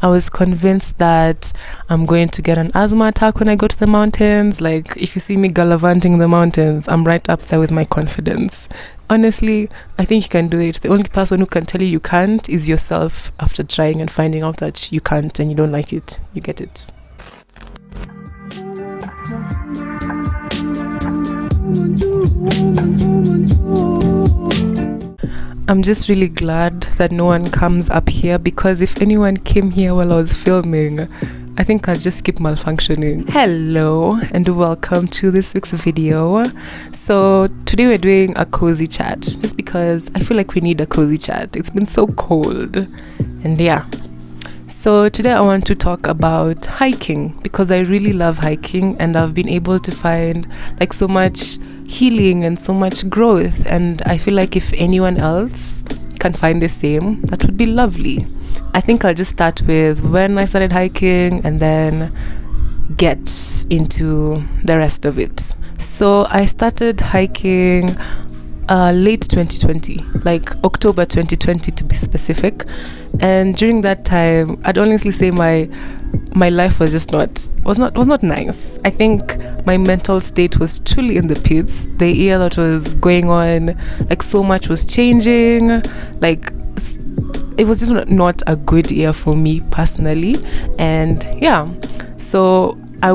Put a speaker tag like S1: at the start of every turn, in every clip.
S1: I was convinced that I'm going to get an asthma attack when I go to the mountains. Like, if you see me gallivanting the mountains, I'm right up there with my confidence. Honestly, I think you can do it. The only person who can tell you can't is yourself after trying and finding out that you can't and you don't like it. You get it. I'm just really glad that no one comes up here, because if anyone came here while I was filming, I think I'll just keep malfunctioning. Hello and welcome to this week's video. So today we're doing a cozy chat, just because I feel like we need a cozy chat. It's been so cold, and yeah. So today I want to talk about hiking, because I really love hiking and I've been able to find like so much healing and so much growth, and I feel like if anyone else can find the same, that would be lovely. I think I'll just start with when I started hiking and then get into the rest of it. So I started hiking late 2020, like October 2020 to be specific, and during that time I'd honestly say my life was just was not nice. I think my mental state was truly in the pits. The year that was going on, like so much was changing, like it was just not a good year for me personally. And yeah, so I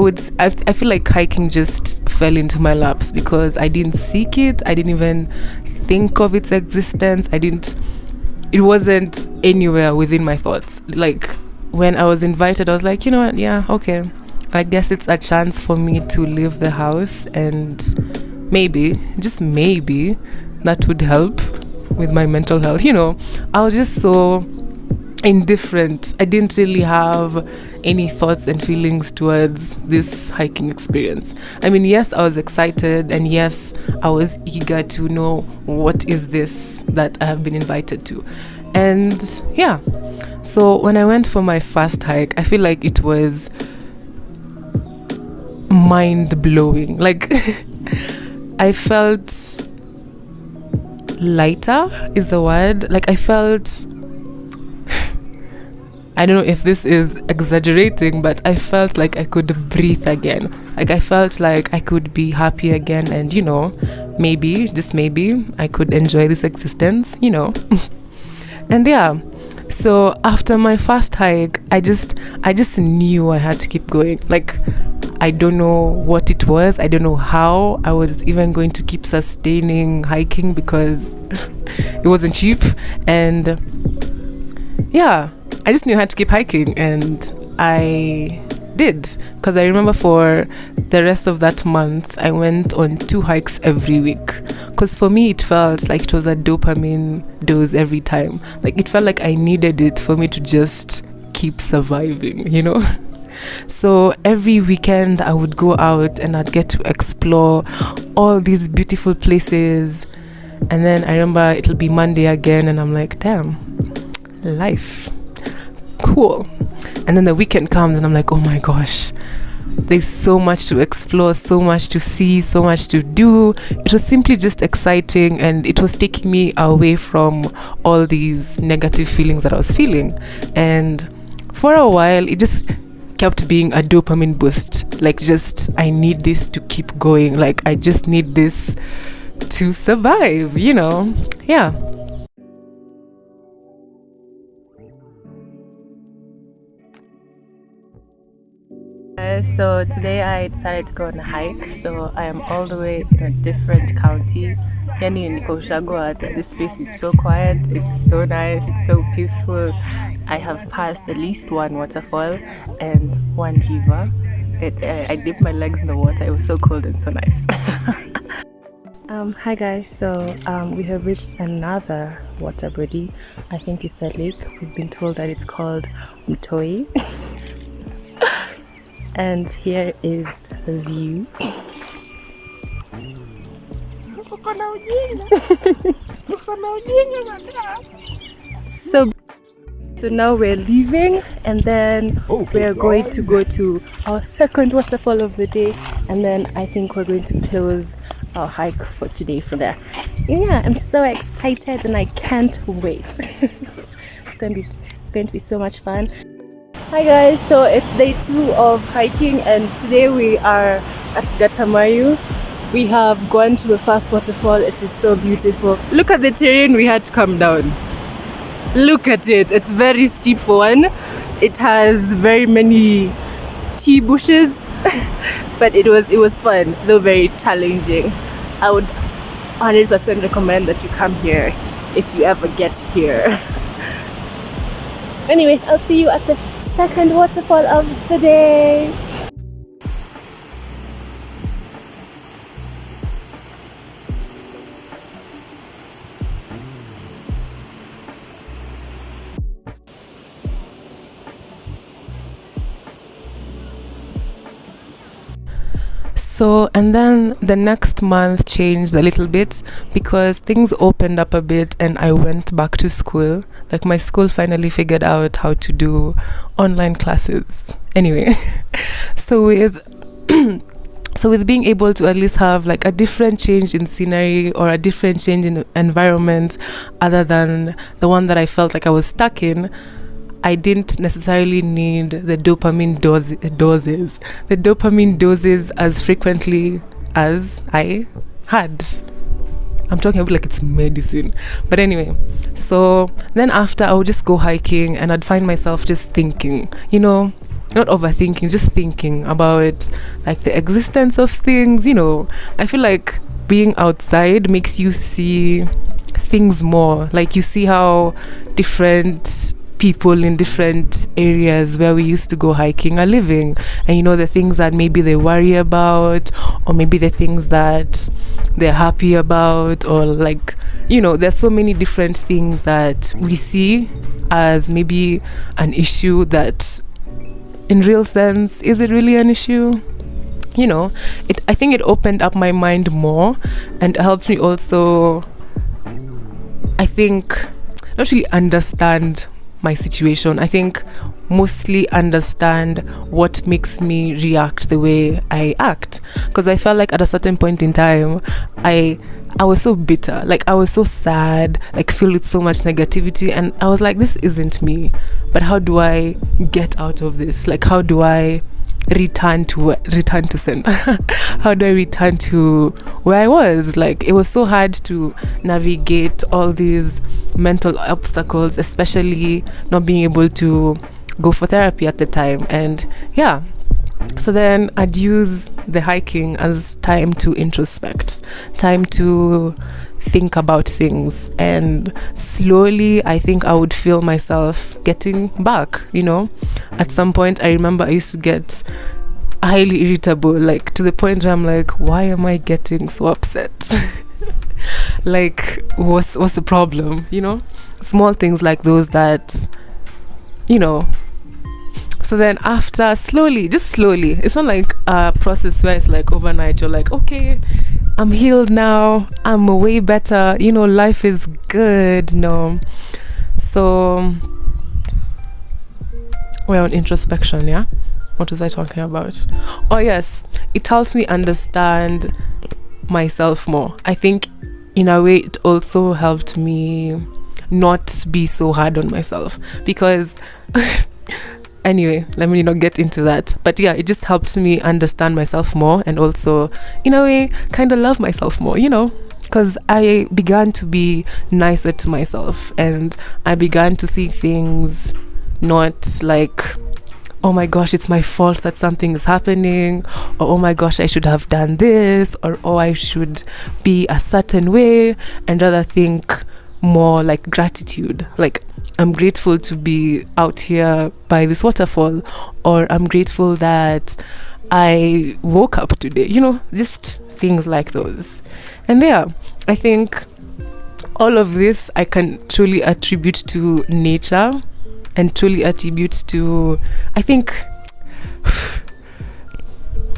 S1: feel like hiking just fell into my laps because I didn't seek it. I didn't even think of its existence. It wasn't anywhere within my thoughts. Like when I was invited, I was like, you know what? Yeah, okay. I guess it's a chance for me to leave the house, and maybe, just maybe, that would help with my mental health. You know, I was just so indifferent. I didn't really have any thoughts and feelings towards this hiking experience. I mean, yes, I was excited, and yes, I was eager to know what is this that I have been invited to. And yeah, so when I went for my first hike, I feel like it was mind-blowing. Like I felt lighter is the word. Like I felt, I don't know if this is exaggerating, but I felt like I could breathe again. Like I felt like I could be happy again, and you know, maybe, just maybe, I could enjoy this existence, you know. And yeah, so after my first hike, I just knew I had to keep going. Like I don't know what it was. I don't know how I was even going to keep sustaining hiking, because it wasn't cheap. And yeah, I just knew I had to keep hiking, and I did, because I remember for the rest of that month I went on 2 hikes every week, because for me it felt like it was a dopamine dose every time. Like it felt like I needed it for me to just keep surviving, you know. So every weekend I would go out and I'd get to explore all these beautiful places, and then I remember it'll be Monday again and I'm like, damn, life, cool. And then the weekend comes and I'm like, oh my gosh, there's so much to explore, so much to see, so much to do. It was simply just exciting, and it was taking me away from all these negative feelings that I was feeling. And for a while it just kept being a dopamine boost. Like just, I need this to keep going. Like I just need this to survive, you know. Yeah. So today I decided to go on a hike. So I am all the way in a different county. Yani niko Ushago. This place is so quiet, it's so nice, it's so peaceful. I have passed at least one waterfall and one river. I dipped my legs in the water. It was so cold and so nice. Hi guys, so we have reached another water body. I think it's a lake. We've been told that it's called Mtoi. And here is the view. So now we're leaving, and then we're going to go to our second waterfall of the day, and then I think we're going to close our hike for today from there. Yeah, I'm so excited and I can't wait. It's going to be so much fun. Hi guys, so it's day 2 of hiking and today we are at Gatamayu. We have gone to the first waterfall. It is so beautiful. Look at the terrain we had to come down. Look at it. It's very steep for one. It has very many tea bushes, but it was fun, though very challenging. I would 100% recommend that you come here if you ever get here. Anyway, I'll see you at the second waterfall of the day. So, and then the next month changed a little bit because things opened up a bit and I went back to school. Like my school finally figured out how to do online classes. Anyway, so with being able to at least have like a different change in scenery or a different change in environment other than the one that I felt like I was stuck in, I didn't necessarily need the dopamine doses as frequently as I had. I'm talking about like it's medicine. But anyway, so then after I would just go hiking and I'd find myself just thinking, not overthinking, just thinking about like the existence of things. I feel like being outside makes you see things more. Like you see how different people in different areas where we used to go hiking are living, and the things that maybe they worry about, or maybe the things that they're happy about, or like there's so many different things that we see as maybe an issue that in real sense, is it really an issue? I think it opened up my mind more and helped me also, I think, not really understand my situation. I think mostly understand what makes me react the way I act, because I felt like at a certain point in time I was so bitter, like I was so sad, like filled with so much negativity, and I was like, this isn't me, but how do I get out of this? Like how do I return to send how do I return to where I was? Like it was so hard to navigate all these mental obstacles, especially not being able to go for therapy at the time. And yeah, so then I'd use the hiking as time to introspect, time to think about things, and slowly I think I would feel myself getting back. At some point I remember I used to get highly irritable, like to the point where I'm like, why am I getting so upset? Like what's the problem? Small things like those that so then after slowly, it's not like a process where it's like overnight you're like, okay, I'm healed now, I'm way better, life is good. No. So we're on introspection, yeah? What was I talking about? Oh yes, it helps me understand myself more. I think in a way it also helped me not be so hard on myself, because anyway, let me not get into that. But yeah, it just helped me understand myself more, and also in a way kind of love myself more, because I began to be nicer to myself, and I began to see things not like, oh my gosh, it's my fault that something is happening, or oh my gosh, I should have done this, or oh, I should be a certain way, and rather think more like gratitude. Like I'm grateful to be out here by this waterfall, or I'm grateful that I woke up today, just things like those. And yeah, I think all of this I can truly attribute to nature, and truly attribute to, I think,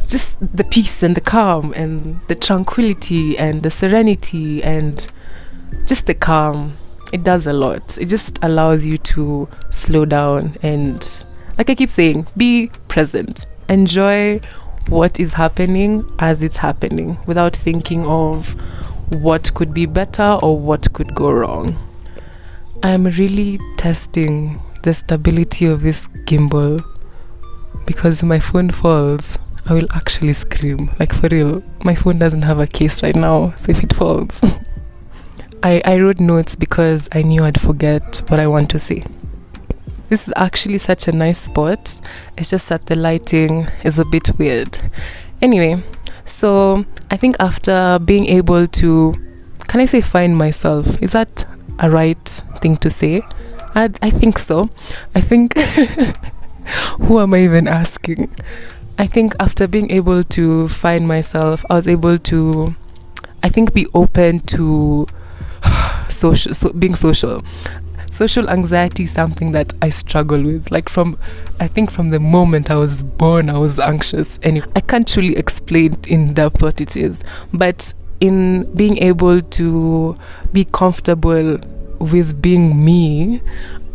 S1: just the peace and the calm and the tranquility and the serenity and just the calm. It does a lot. It just allows you to slow down and, like I keep saying, be present. Enjoy what is happening as it's happening without thinking of what could be better or what could go wrong. I'm really testing the stability of this gimbal, because if my phone falls, I will actually scream. Like, for real, my phone doesn't have a case right now, so if it falls I wrote notes because I knew I'd forget what I want to say. This is actually such a nice spot. It's just that the lighting is a bit weird. Anyway, so I think after being able to, can I say find myself? Is that a right thing to say? I think so. I think who am I even asking? I think after being able to find myself, I was able to, I think, be open to being social. Social anxiety is something that I struggle with. Like, I think from the moment I was born, I was anxious. And I can't truly explain in depth what it is. But in being able to be comfortable with being me,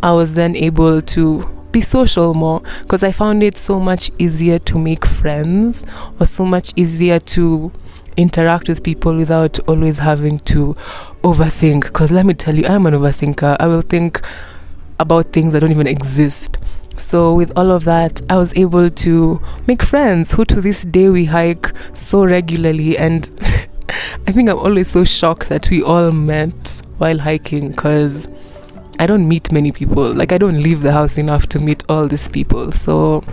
S1: I was then able to be social more, because I found it so much easier to make friends, or so much easier to interact with people without always having to overthink. Because let me tell you, I'm an overthinker. I will think about things that don't even exist. So with all of that, I was able to make friends who to this day we hike so regularly. And I think I'm always so shocked that we all met while hiking, because I don't meet many people. Like, I don't leave the house enough to meet all these people. So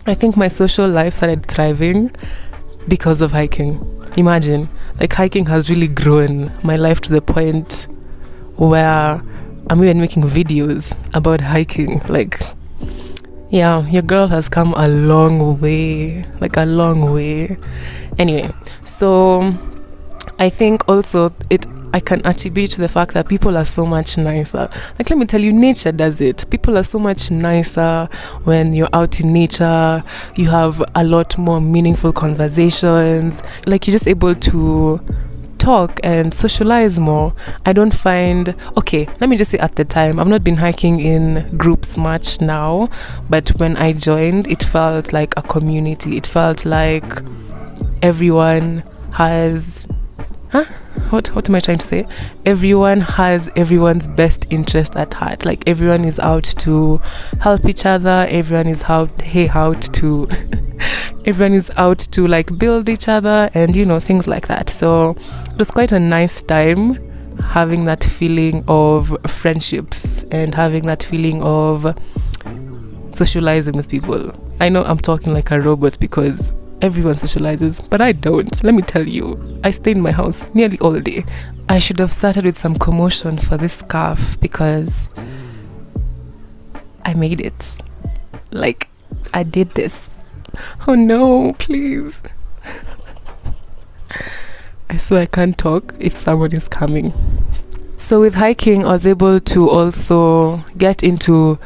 S1: I think my social life started thriving because of hiking. Imagine, like, hiking has really grown my life to the point where I'm even making videos about hiking. Like, yeah, your girl has come a long way, like a long way. Anyway, so I think also I can attribute to the fact that people are so much nicer. Like, let me tell you, nature does it. People are so much nicer when you're out in nature. You have a lot more meaningful conversations. Like, you're just able to talk and socialize more. I don't find, okay, let me just say, at the time, I've not been hiking in groups much now, but when I joined, it felt like a community. It felt like everyone has, what am I trying to say? Everyone has everyone's best interest at heart. Like, everyone is out to help each other. Everyone is out to everyone is out to like build each other, and things like that. So it was quite a nice time having that feeling of friendships and having that feeling of socializing with people. I know I'm talking like a robot because everyone socializes, but I don't. Let me tell you, I stay in my house nearly all day. I should have started with some commotion for this scarf, because I made it. Like, I did this. Oh no, please. I swear I can't talk if someone is coming. So with hiking, I was able to also get into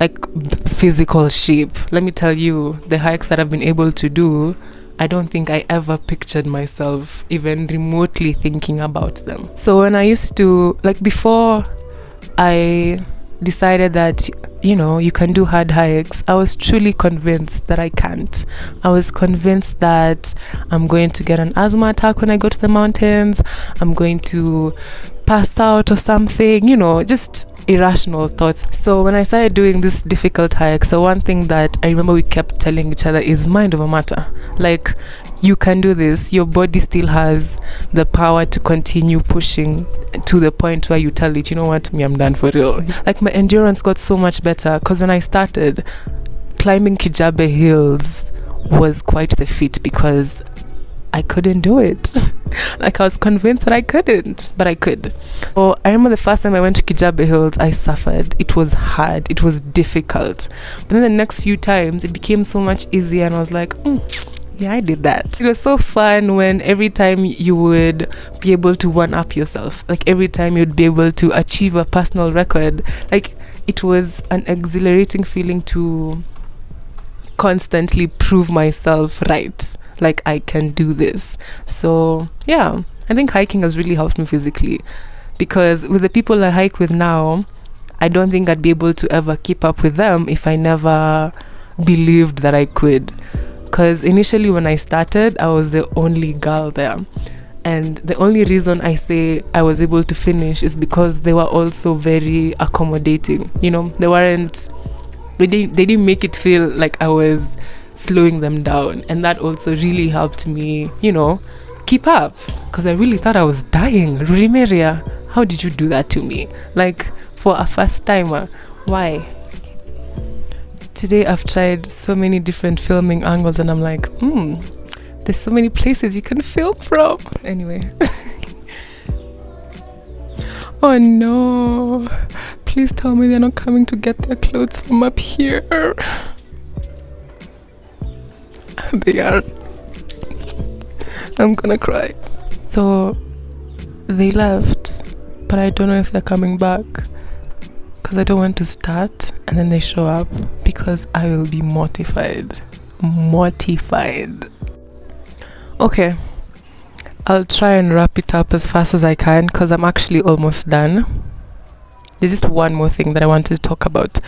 S1: like physical shape. Let me tell you, the hikes that I've been able to do, I don't think I ever pictured myself even remotely thinking about them. So when I used to, like, before I decided that you can do hard hikes, I was truly convinced that I can't. I was convinced that I'm going to get an asthma attack when I go to the mountains. I'm going to pass out or something, just irrational thoughts. So when I started doing this difficult hike, so one thing that I remember we kept telling each other is mind over matter. Like, you can do this. Your body still has the power to continue pushing to the point where you tell it, you know what, I'm done for real. Like, my endurance got so much better, because when I started climbing Kijabe Hills was quite the feat, because I couldn't do it. Like, I was convinced that I couldn't, but I could. So I remember the first time I went to Kijabe Hills, I suffered. It was hard. It was difficult. But then the next few times, it became so much easier, and I was like, yeah, I did that. It was so fun when every time you would be able to one-up yourself. Like, every time you'd be able to achieve a personal record. Like, it was an exhilarating feeling to constantly prove myself right. Like, I can do this. So yeah, I think hiking has really helped me physically, because with the people I hike with now, I don't think I'd be able to ever keep up with them if I never believed that I could. Because initially when I started, I was the only girl there, And the only reason I say I was able to finish is because they were also very accommodating. You know, they didn't make it feel like I was slowing them down. And that also really helped me, you know, keep up. Because I really thought I was dying. Rurimeria, how did you do that to me? Like, for a first timer, why? Today I've tried so many different filming angles and I'm like, there's so many places you can film from. Anyway. Oh no. Please tell me they're not coming to get their clothes from up here. They are. I'm gonna cry. So they left, but I don't know if they're coming back. Because I don't want to start and then they show up, because I will be mortified. Okay, I'll try and wrap it up as fast as I can because I'm actually almost done. There's just one more thing that I wanted to talk about.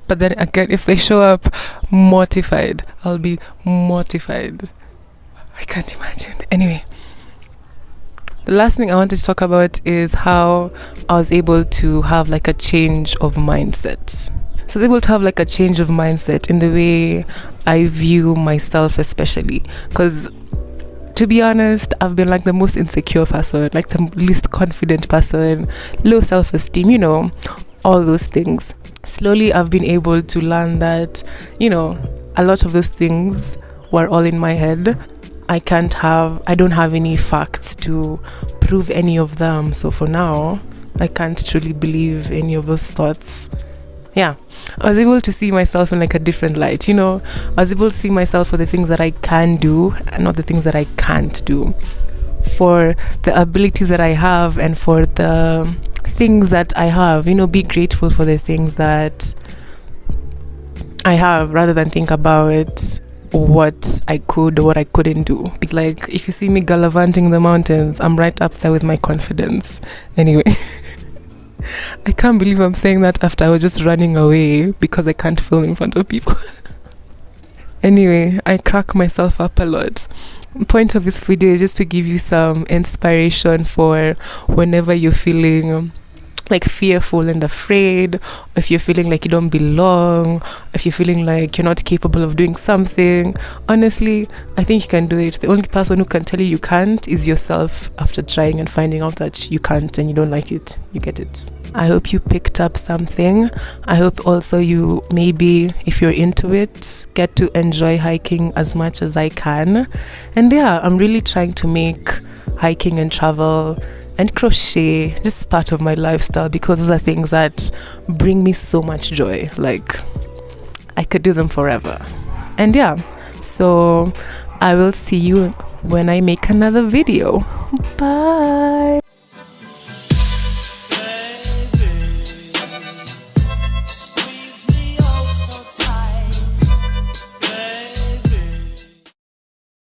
S1: But then again, if they show up mortified, I'll be mortified. I can't imagine. Anyway, the last thing I wanted to talk about is how I was able to have like a change of mindset. So I was able to have like a change of mindset in the way I view myself, especially because, to be honest, I've been like the most insecure person, like the least confident person, low self-esteem, you know, all those things. Slowly, I've been able to learn that, you know, a lot of those things were all in my head. I don't have any facts to prove any of them. So for now, I can't truly believe any of those thoughts. Yeah, I was able to see myself in like a different light, you know. I was able to see myself for the things that I can do and not the things that I can't do, for the abilities that I have and for the things that I have, you know. Be grateful for the things that I have rather than think about what I could or what I couldn't do. It's like, if you see me gallivanting the mountains, I'm right up there with my confidence. Anyway. I can't believe I'm saying that after I was just running away because I can't film in front of people. Anyway, I crack myself up a lot. The point of this video is just to give you some inspiration for whenever you're feeling like fearful and afraid, or if you're feeling like you don't belong, if you're feeling like you're not capable of doing something. Honestly, I think you can do it. The only person who can tell you can't is yourself, after trying and finding out that you can't and you don't like it. You get it. I hope you picked up something. I hope also you, maybe if you're into it, get to enjoy hiking as much as I can. And yeah, I'm really trying to make hiking and travel and crochet just part of my lifestyle, because those are things that bring me so much joy. Like, I could do them forever. And yeah, so I will see you when I make another video. Bye.